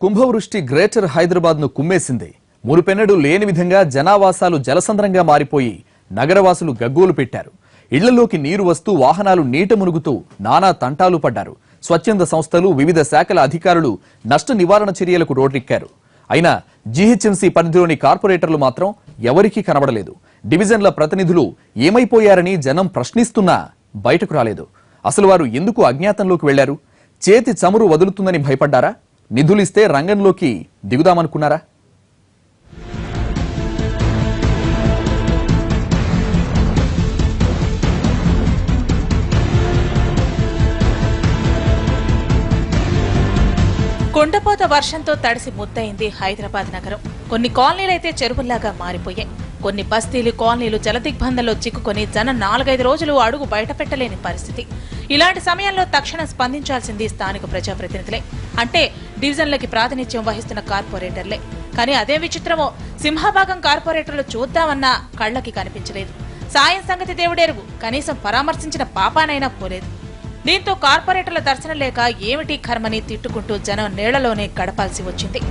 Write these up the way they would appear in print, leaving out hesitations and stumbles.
కుంభవృష్టి గ్రేటర్ హైదరాబాద్ ను కుమ్మేసింది. మునుపెన్నడూ లేని విధంగా జనావాసాలు జలసంద్రంగా మారిపోయి నగరవాసులు గగ్గోలు పెట్టారు. ఇళ్లలోకి నీరు వస్తూ వాహనాలు నీట మునుగుతూ నానా తంటాలు పడ్డారు. స్వచ్ఛంద సంస్థలు, వివిధ శాఖల అధికారులు నష్ట నివారణ చర్యలకు రోడ్డెక్కారు. అయినా జీహెచ్ఎంసీ పరిధిలోని కార్పొరేటర్లు మాత్రం ఎవరికీ కనబడలేదు. డివిజన్ల ప్రతినిధులు ఏమైపోయారని జనం ప్రశ్నిస్తున్నా బయటకు రాలేదు. అసలు వారు ఎందుకు అజ్ఞాతంలోకి వెళ్లారు? చేతి చమురు వదులుతుందని భయపడ్డారా? నిధులిస్తే రంగంలోకి దిగుదామనుకున్నారా? కుండపోత వర్షంతో తడిసి ముద్దయింది హైదరాబాద్ నగరం. కొన్ని కాలనీలైతే చెరువుల్లాగా మారిపోయాయి. కొన్ని బస్తీలు, కాలనీలు జలదిగ్బంధంలో చిక్కుకొని జనం 4-5 రోజులు అడుగు బయట పెట్టలేని పరిస్థితి. ఇలాంటి సమయంలో తక్షణం స్పందించాల్సింది స్థానిక ప్రజాప్రతినిధులే, అంటే డివిజన్లకి ప్రాతినిధ్యం వహిస్తున్న కార్పొరేటర్లే. కానీ అదే విచిత్రమో, సింహభాగం కార్పొరేటర్లు చూద్దామన్నా కళ్లకి కనిపించలేదు. సాయం సంగతి దేవుడెరుగు, కనీసం పరామర్శించిన పాపానైనా పోలేదు. దీంతో కార్పొరేటర్ల దర్శనం లేక ఏమిటి కర్మని తిట్టుకుంటూ జనం నీళ్లలోనే గడపాల్సి వచ్చింది.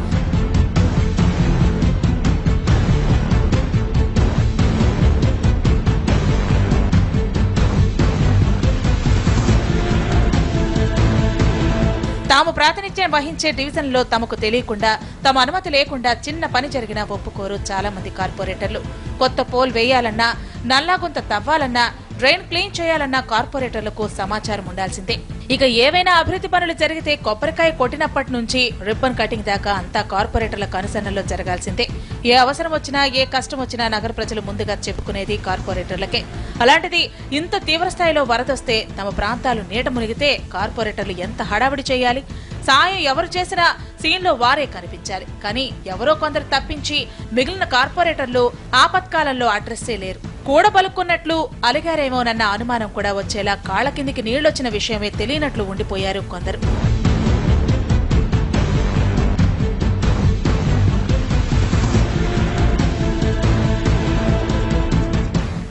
తాము ప్రాతినిధ్యం వహించే డివిజన్లో తమకు తెలియకుండా, తమ అనుమతి లేకుండా చిన్న పని జరిగినా ఒప్పుకోరు చాలా మంది కార్పొరేటర్లు. కొత్త పోల్ వేయాలన్నా, నల్లాగుంత తవ్వాలన్నా, డ్రైన్ క్లీన్ చేయాలన్నా కార్పొరేటర్లకు సమాచారం ఉండాల్సిందే. ఇక ఏవైనా అభివృద్ధి పనులు జరిగితే కొబ్బరికాయ కొట్టినప్పటి నుంచి రిబ్బన్ కటింగ్ దాకా అంతా కార్పొరేటర్ల కనుసన్నల్లో జరగాల్సిందే. ఏ అవసరం వచ్చినా, ఏ కష్టం వచ్చినా నగర ప్రజలు ముందుగా చెప్పుకునేది కార్పొరేటర్లకే. అలాంటిది ఇంత తీవ్రస్థాయిలో వరదొస్తే, తమ ప్రాంతాలు నీట మునిగితే కార్పొరేటర్లు ఎంత హడావిడి చేయాలి? సాయం ఎవరు చేసినా సీన్లో వారే కనిపించాలి. కానీ ఎవరో కొందరు తప్పించి మిగిలిన కార్పొరేటర్లు ఆపత్కాలంలో అడ్రస్సే లేరు. కూడబలుక్కున్నట్లు అలిగారేమోనన్న అనుమానం కూడా వచ్చేలా కాళ్ల కిందికి నీళ్లొచ్చిన విషయమే తెలియనట్లు ఉండిపోయారు కొందరు.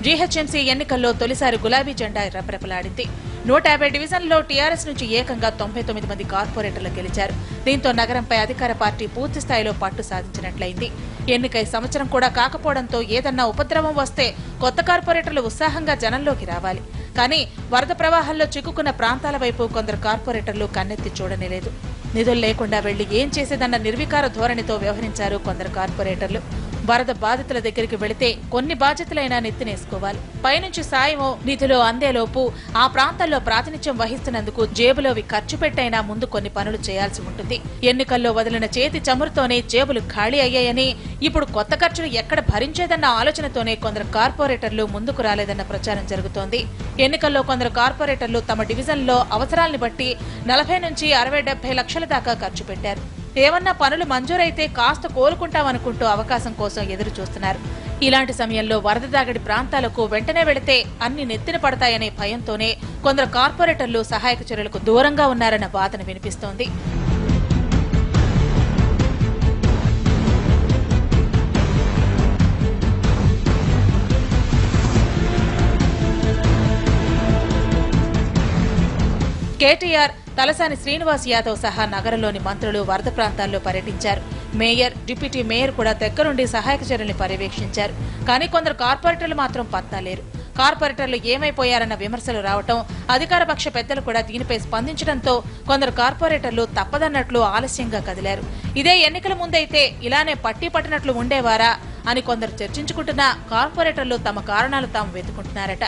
జీహెచ్ఎంసీ ఎన్నికల్లో తొలిసారి గులాబీ జెండా రెపరెపలాడింది. 150 డివిజన్లలో టీఆర్ఎస్ నుంచి ఏకంగా 99 మంది కార్పొరేటర్లు గెలిచారు. దీంతో నగరంపై అధికార పార్టీ పూర్తి స్థాయిలో పట్టు సాధించినట్లయింది. ఎన్నికై సంవత్సరం కూడా కాకపోవడంతో ఏదన్నా ఉపద్రవం వస్తే కొత్త కార్పొరేటర్లు ఉత్సాహంగా జనంలోకి రావాలి. కానీ వరద ప్రవాహంలో చిక్కుకున్న ప్రాంతాల వైపు కొందరు కార్పొరేటర్లు కన్నెత్తి చూడనేలేదు. నిధులు లేకుండా వెళ్లి ఏం చేసేదన్న నిర్వికార ధోరణితో వ్యవహరించారు కొందరు కార్పొరేటర్లు. వరద బాధితుల దగ్గరికి వెళితే కొన్ని బాధ్యతలైనా నెత్తినేసుకోవాలి. పైనుంచి సాయమో నిధులు అందేలోపు ఆ ప్రాంతాల్లో ప్రాతినిధ్యం వహిస్తున్నందుకు జేబులోవి ఖర్చు పెట్టైనా ముందు కొన్ని పనులు చేయాల్సి ఉంటుంది. ఎన్నికల్లో వదిలిన చేతి చమురుతోనే జేబులు ఖాళీ అయ్యాయని, ఇప్పుడు కొత్త ఖర్చులు ఎక్కడ భరించేదన్న ఆలోచనతోనే కొందరు కార్పొరేటర్లు ముందుకు రాలేదన్న ప్రచారం జరుగుతోంది. ఎన్నికల్లో కొందరు కార్పొరేటర్లు తమ డివిజన్లో అవసరాల్ని బట్టి 40 నుంచి 60-70 లక్షల దాకా ఖర్చు పెట్టారు. ఏమన్నా పనులు మంజూరైతే కాస్త కోలుకుంటామనుకుంటూ అవకాశం కోసం ఎదురు చూస్తున్నారు. ఇలాంటి సమయంలో వరద దాగడి ప్రాంతాలకు వెంటనే వెళితే అన్ని నెత్తిన పడతాయనే భయంతోనే కొందరు కార్పొరేటర్లు సహాయక చర్యలకు దూరంగా ఉన్నారన్న వాదన వినిపిస్తోంది. కేటీఆర్, తలసాని శ్రీనివాస్ యాదవ్ సహా నగరంలోని మంత్రులు వరద ప్రాంతాల్లో పర్యటించారు. మేయర్, డిప్యూటీ మేయర్ కూడా దగ్గరుండి సహాయక చర్యల్ని పర్యవేక్షించారు. కానీ కొందరు కార్పొరేటర్లు మాత్రం పత్తా లేరు. కార్పొరేటర్లు ఏమైపోయారన్న విమర్శలు రావటం, అధికార పక్ష పెద్దలు కూడా దీనిపై స్పందించడంతో కొందరు కార్పొరేటర్లు తప్పదన్నట్లు ఆలస్యంగా కదిలారు. ఇదే ఎన్నికల ముందైతే ఇలానే పట్టి పట్టినట్లు ఉండేవారా అని కొందరు చర్చించుకుంటున్నా కార్పొరేటర్లు తమ కారణాలు తాము వెతుకుంటున్నారట.